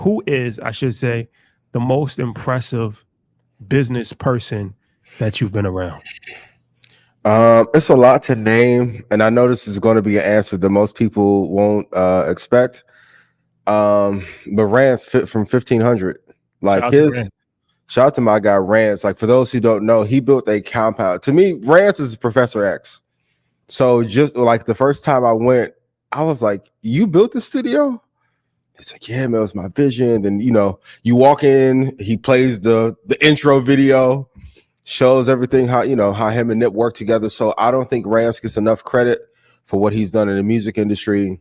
who is, I should say, the most impressive business person that you've been around? It's a lot to name, and I know this is going to be an answer that most people won't expect. But Rance fit from 1500, like shout out to my guy Rance. Like, for those who don't know, he built a compound. To me, Rance is Professor X. So just like the first time I went, I was like, "You built the studio?" He's like, "Yeah, man, it was my vision." And you walk in, he plays the intro video, shows everything how him and Nip work together. So I don't think Rance gets enough credit for what he's done in the music industry,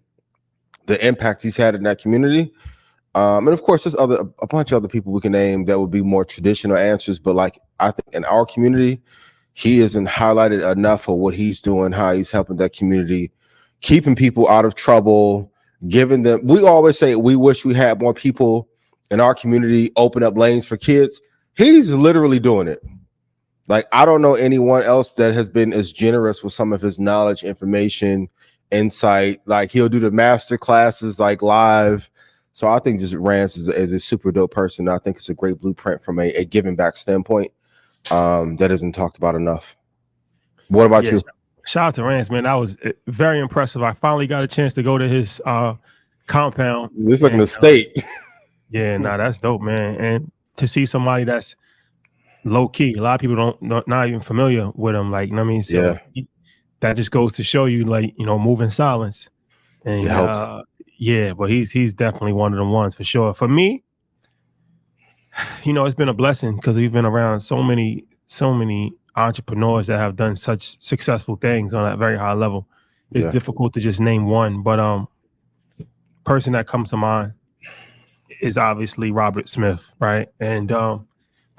the impact he's had in that community. And of course, there's a bunch of other people we can name that would be more traditional answers. But like, I think in our community, he isn't highlighted enough for what he's doing, how he's helping that community, keeping people out of trouble, giving them. We always say we wish we had more people in our community open up lanes for kids. He's literally doing it. Like, I don't know anyone else that has been as generous with some of his knowledge, information, insight. Like, he'll do the master classes like live. So I think just Rance is a super dope person. I think it's a great blueprint from a giving back standpoint that isn't talked about enough. What about you? Shout out to Rance, man. That was very impressive. I finally got a chance to go to his compound. This like an estate. Yeah, that's dope, man. And to see somebody that's low key, a lot of people not even familiar with him. Like, I mean, so that just goes to show you, like, move in silence. And it helps. Yeah, but he's definitely one of the ones for sure. For me, it's been a blessing because we've been around so many entrepreneurs that have done such successful things on that very high level. It's difficult to just name one, but person that comes to mind is obviously Robert Smith, right? And for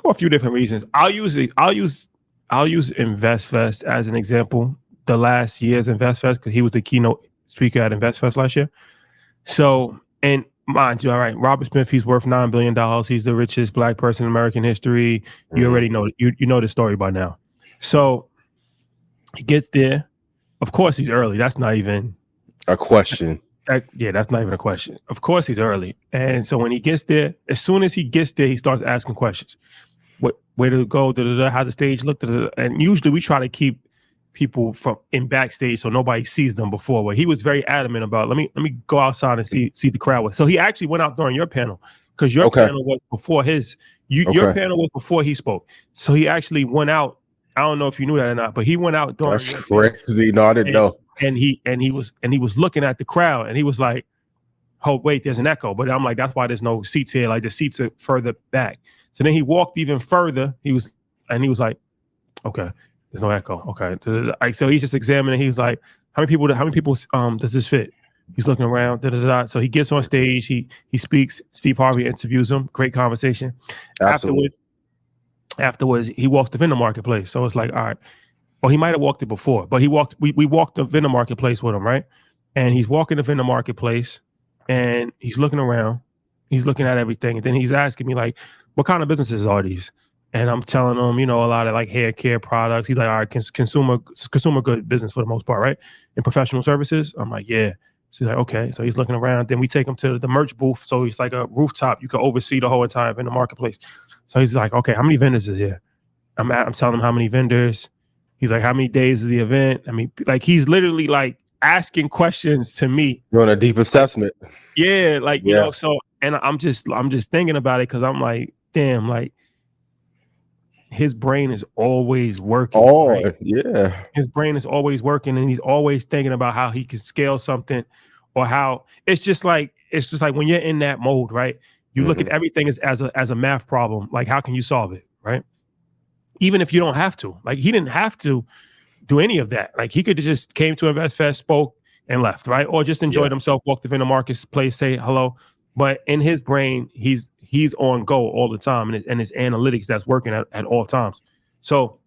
a few different reasons. I'll use Investfest as an example. The last year's Investfest, because he was the keynote speaker at Investfest last year. So, and mind you, all right, Robert Smith, he's worth $9 billion. He's the richest Black person in American history. You already know, you know the story by now. So he gets there. Of course, he's early. That's not even a question. That's not even a question. Of course, he's early. And so when he gets there, as soon as he gets there, he starts asking questions. Where to go? How the stage look? And usually we try to keep people from in backstage so nobody sees them before. But he was very adamant about let me go outside and see the crowd. So he actually went out during your panel because your panel was before his. Your panel was before he spoke. So he actually went out. I don't know if you knew that or not, but he went out during. That's crazy. No, I didn't know. And he was looking at the crowd and he was like, "Oh wait, there's an echo." But I'm like, that's why there's no seats here. Like the seats are further back. So then he walked even further. He was like, "Okay, there's no echo." Okay, so he's just examining. He's like, "How many people does this fit?" He's looking around. So he gets on stage. He speaks. Steve Harvey interviews him. Great conversation. Absolutely. Afterwards, he walks the vendor marketplace. So it's like, all right. Well, he might have walked it before, but we walked the vendor marketplace with him, right? And he's walking the vendor marketplace and he's looking around. He's looking at everything. And then he's asking me, like, what kind of businesses are these? And I'm telling him, a lot of like hair care products. He's like, all right, consumer good business for the most part, right? And professional services. I'm like, yeah. So he's like, okay. So he's looking around. Then we take him to the merch booth. So it's like a rooftop. You can oversee the whole entire vendor marketplace. So he's like, okay, how many vendors is here? I'm telling him how many vendors. He's like, how many days is the event? I mean, like, he's literally like asking questions to me. Doing a deep assessment. Yeah, like, you know, so, and I'm just thinking about it because I'm like, damn, like, his brain is always working. Oh, right? Yeah. His brain is always working and he's always thinking about how he can scale something or how it's just like when you're in that mode, right? You look at everything as a math problem. Like, how can you solve it, right? Even if you don't have to. Like, he didn't have to do any of that. Like, he could have just came to Investfest, spoke, and left, right? Or just enjoyed himself, walked in the marketplace, say hello. But in his brain, he's on go all the time, and his analytics that's working at all times. So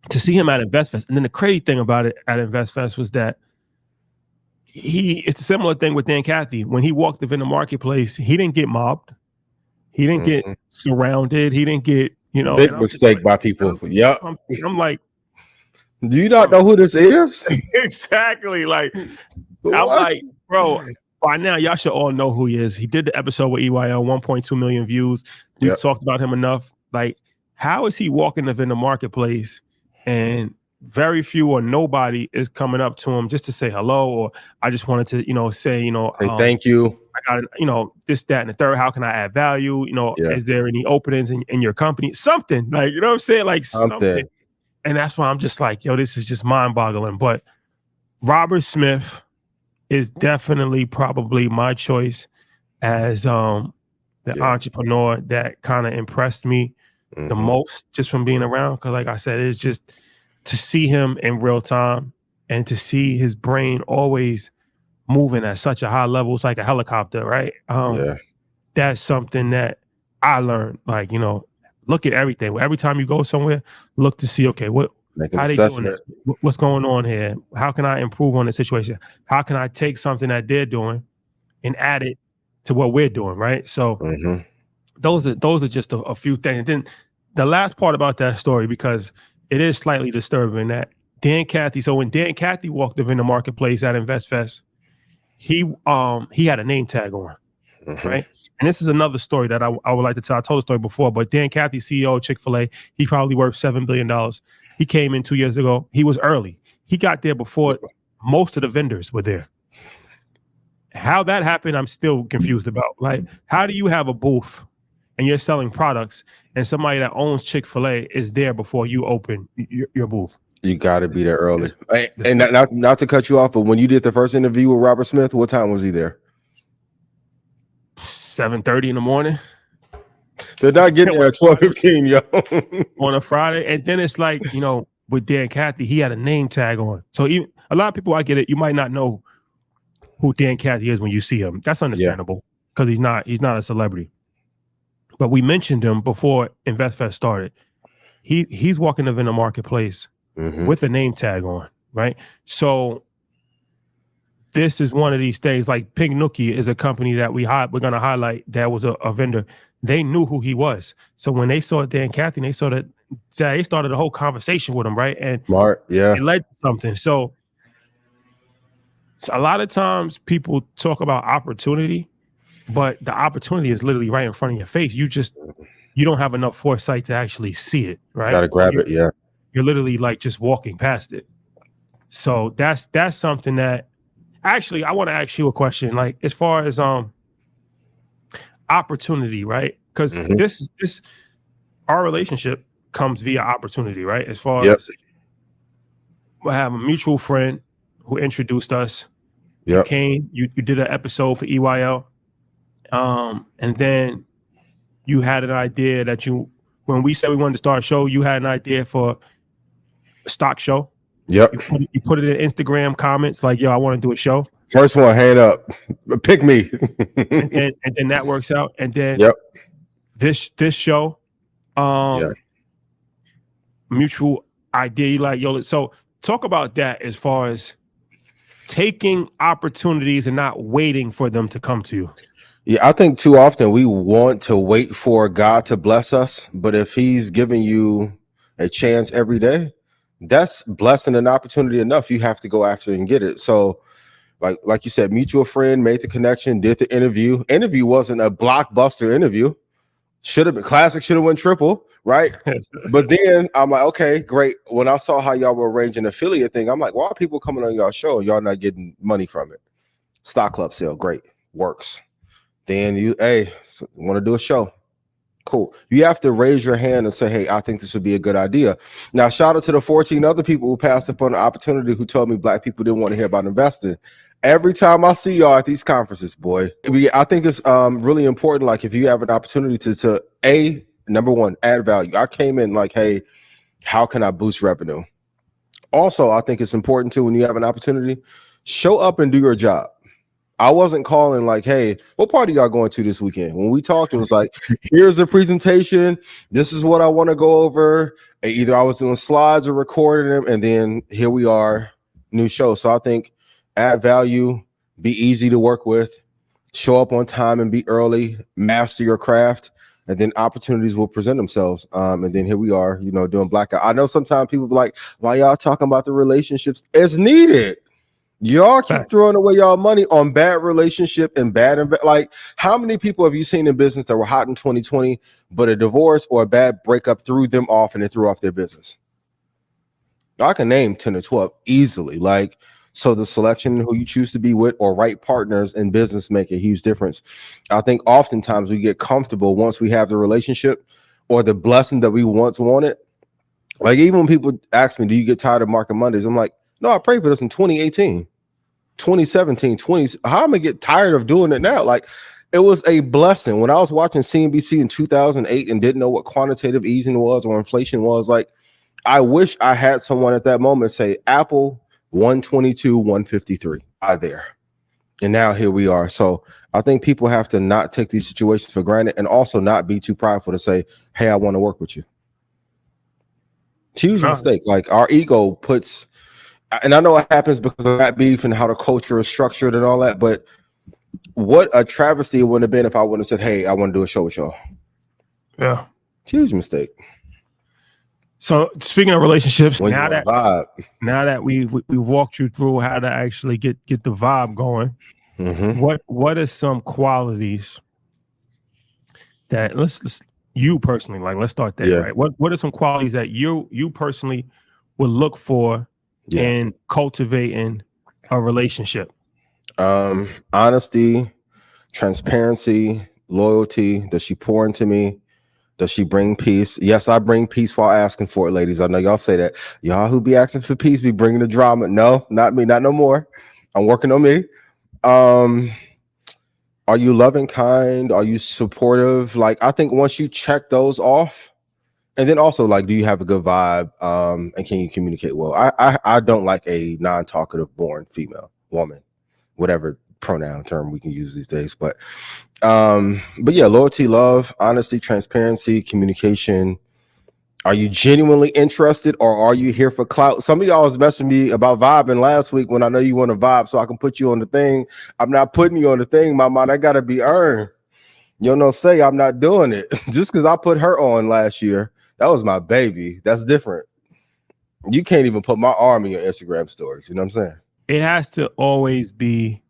to see him at Investfest, and then the crazy thing about it at Investfest was that it's a similar thing with Dan Cathy. When he walked in the marketplace, he didn't get mobbed. He didn't get surrounded. He didn't get, big mistake by people. Yep. I'm like, do you not know who this is? Exactly. Like, I'm like, bro, By now, y'all should all know who he is. He did the episode with EYL, 1.2 million views. We've talked about him enough. Like, how is he walking up in the marketplace and very few or nobody is coming up to him just to say hello, or I just wanted to, say, thank you. I got, this, that, and the third. How can I add value? Is there any openings in your company? Something like, you know what I'm saying? Like something. And that's why I'm just like, this is just mind boggling. But Robert Smith is definitely probably my choice as the entrepreneur that kind of impressed me the most just from being around. Because like I said, it's just to see him in real time and to see his brain always moving at such a high level. It's like a helicopter, right? That's something that I learned. Like, look at everything. Every time you go somewhere, look to see, okay, how they doing it? What's going on here? How can I improve on the situation? How can I take something that they're doing and add it to what we're doing, right? So those are just a few things. And then the last part about that story, because it is slightly disturbing, that Dan Cathy. So when Dan Cathy walked up in the marketplace at Investfest, he had a name tag on, right? And this is another story that I would like to tell. I told the story before, but Dan Cathy, CEO of Chick-fil-A, he probably worth $7 billion. He came in 2 years ago. He was early. He got there before most of the vendors were there. How that happened, I'm still confused about. Like, how do you have a booth and you're selling products and somebody that owns Chick-fil-A is there before you open your booth? You got to be there early. And not to cut you off, but when you did the first interview with Robert Smith, what time was he there? 7:30 in the morning. They're not getting there at 12:15, yo. On a Friday. And then it's like, with Dan Cathy, he had a name tag on. So even a lot of people, I get it, you might not know who Dan Cathy is when you see him. That's understandable because he's not a celebrity. But we mentioned him before Investfest started. He's walking up in the marketplace with a name tag on, right? So this is one of these things. Like Pink Nookie is a company that we're going to highlight that was a vendor. They knew who he was. So when they saw Dan Cathy, they saw that they started a whole conversation with him, right? And it led to something. So a lot of times people talk about opportunity, but the opportunity is literally right in front of your face. You don't have enough foresight to actually see it, right? Got to grab it, You're literally like just walking past it. So that's something that actually I want to ask you a question. Like as far as opportunity, right? Because this our relationship comes via opportunity, right? As far as we have a mutual friend who introduced us. You came, you did an episode for EYL. And then you had an idea that when we said we wanted to start a show, you had an idea for a stock show. Yep. You put it in Instagram comments like, yo, I want to do a show. First one, hand up. Pick me. and then that works out. And then this show, mutual idea, you like, yo, so talk about that as far as taking opportunities and not waiting for them to come to you. Yeah, I think too often we want to wait for God to bless us, but if he's giving you a chance every day, that's blessing and opportunity enough. You have to go after it and get it. So like you said, mutual friend made the connection, did the interview. Interview wasn't a blockbuster interview. Should have been classic, should have went triple, right? But then I'm like, okay, great. When I saw how y'all were arranging an affiliate thing, I'm like, why are people coming on y'all show and y'all not getting money from it? Stock club sale, great, works. Then you, want to do a show? Cool. You have to raise your hand and say, hey, I think this would be a good idea. Now, shout out to the 14 other people who passed up on the opportunity who told me Black people didn't want to hear about investing. Every time I see y'all at these conferences, boy, I think it's really important. Like if you have an opportunity to number one, add value. I came in like, hey, how can I boost revenue? Also, I think it's important too, when you have an opportunity, show up and do your job. I wasn't calling like, hey, what party y'all going to this weekend? When we talked, it was like, here's a presentation. This is what I want to go over. Either I was doing slides or recording them, and then here we are, new show. So I think add value, be easy to work with, show up on time and be early, master your craft, and then opportunities will present themselves. And then here we are, doing blackout. I know sometimes people be like, why y'all talking about the relationships? It's needed. Y'all keep throwing away y'all money on bad relationship and like, how many people have you seen in business that were hot in 2020, but a divorce or a bad breakup threw them off and they threw off their business? I can name 10 or 12 easily. Like, so the selection who you choose to be with or right partners in business make a huge difference. I think oftentimes we get comfortable once we have the relationship or the blessing that we once wanted. Like, even when people ask me, do you get tired of Market Mondays? I'm like, no, I prayed for this in 2018, 2017, how am I gonna get tired of doing it now? Like, it was a blessing. When I was watching CNBC in 2008 and didn't know what quantitative easing was or inflation was, like, I wish I had someone at that moment say Apple 122, 153. There. And now here we are. So I think people have to not take these situations for granted and also not be too prideful to say, hey, I want to work with you. It's a huge mistake. Like, our ego puts, and I know it happens because of that beef and how the culture is structured and all that, but what a travesty it would have been if I would have said, hey, I want to do a show with y'all. Yeah. It's a huge mistake. So speaking of relationships, now that we walked you through how to actually get the vibe going, what are some qualities that let's you personally, like, let's start there, right? What are some qualities that you personally would look for in cultivating a relationship? Honesty, transparency, loyalty. Does she pour into me? Does she bring peace? Yes, I bring peace while asking for it, ladies. I know y'all say that. Y'all who be asking for peace be bringing the drama. No, not me, not no more. I'm working on me. Are you loving, kind? Are you supportive? Like, I think once you check those off, and then also, like, do you have a good vibe? And can you communicate well? I don't like a non-talkative born female, woman, whatever pronoun term we can use these days. But yeah, loyalty, love, honesty, transparency, communication. Are you genuinely interested, or are you here for clout? Some of y'all was messaging me about vibing last week when I know you want to vibe so I can put you on the thing. I'm not putting you on the thing, my man. That gotta be earned. You know, say I'm not doing it just because I put her on last year. That was my baby. That's different. You can't even put my arm in your Instagram stories. You know what I'm saying? It has to always be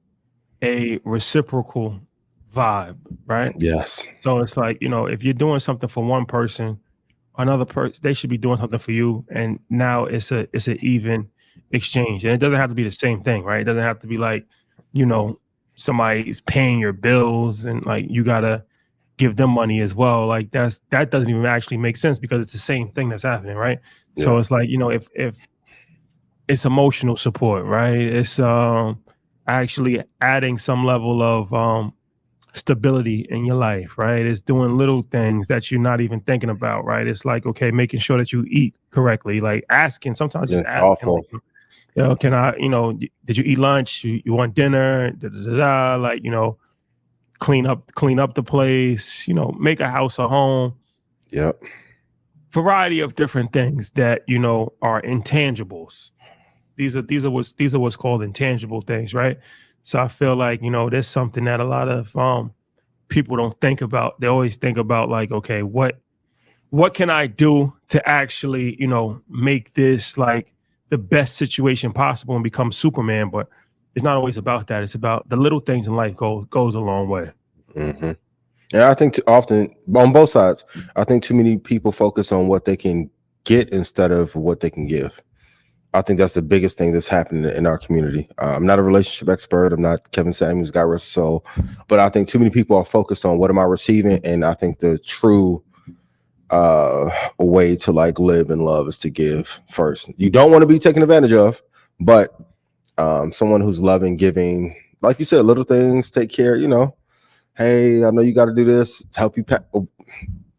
a reciprocal vibe, right? Yes. So it's like, you know, if you're doing something for one person, another person, they should be doing something for you, and now it's an even exchange. And it doesn't have to be the same thing, right? It doesn't have to be like, you know, somebody's paying your bills and like you gotta give them money as well. Like, that doesn't even actually make sense because it's the same thing that's happening, right? Yeah. So it's like, you know, if it's emotional support, right? It's actually adding some level of stability in your life, right? It's doing little things that you're not even thinking about, right? It's like, okay, making sure that you eat correctly, like asking, sometimes just asking, like, you know, can I, you know, did you eat lunch? You want dinner? Like, you know, clean up the place, you know, make a house a home. Yep. Variety of different things that, you know, are intangibles. These are what's called intangible things, right? So I feel like, you know, there's something that a lot of people don't think about. They always think about like, okay, what can I do to actually, you know, make this like the best situation possible and become Superman? But it's not always about that. It's about the little things in life goes a long way. Mm-hmm. And I think often on both sides, I think too many people focus on what they can get instead of what they can give. I think that's the biggest thing that's happening in our community. I'm not a relationship expert. I'm not Kevin Samuels, God rest his soul, but I think too many people are focused on what am I receiving, and I think the true way to like live and love is to give first. You don't want to be taken advantage of, but someone who's loving, giving, like you said, little things, take care. You know, hey, I know you got to do this, help you pack.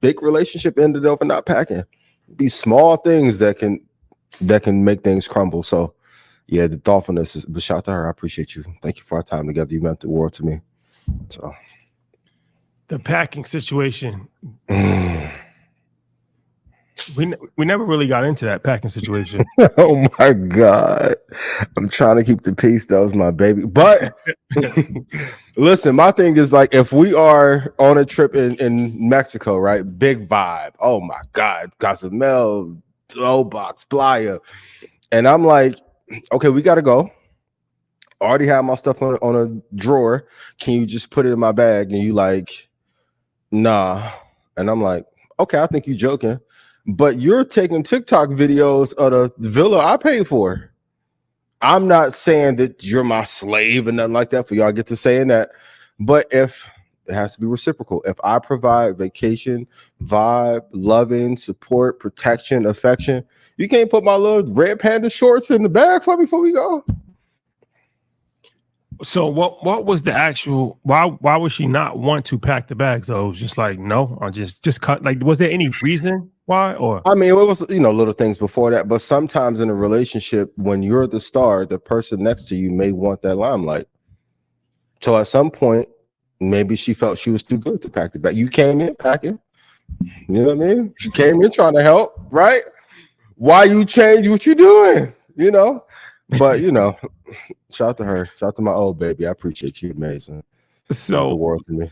Big relationship ended over not packing. Be small things that can make things crumble. So yeah, the thoughtfulness is, but shout out to her. I appreciate you. Thank you for our time together. You meant the world to me. So the packing situation. We never really got into that packing situation. Oh my God. I'm trying to keep the peace. That was my baby. But listen, my thing is like, if we are on a trip in Mexico, right? Big vibe. Oh my God. Cozumel, Box, Playa. And I'm like, okay, we got to go. I already have my stuff on a drawer. Can you just put it in my bag? And you like, nah. And I'm like, okay, I think you're joking. But you're taking TikTok videos of the villa I paid for. I'm not saying that you're my slave and nothing like that for y'all get to saying that. But if it has to be reciprocal, if I provide vacation, vibe, loving, support, protection, affection, you can't put my little red panda shorts in the bag for me before we go. So what was the actual why would she not want to pack the bags though? It was just like no, or just cut. Like, was there any reason why? Or I mean, it was little things before that, but sometimes in a relationship, when you're the star, the person next to you may want that limelight. So at some point, maybe she felt she was too good to pack the bag. You came in packing, you know what I mean? She came in trying to help, right? Why you change what you doing? But shout out to her. Shout out to my old baby. I appreciate you, amazing. so the world to me.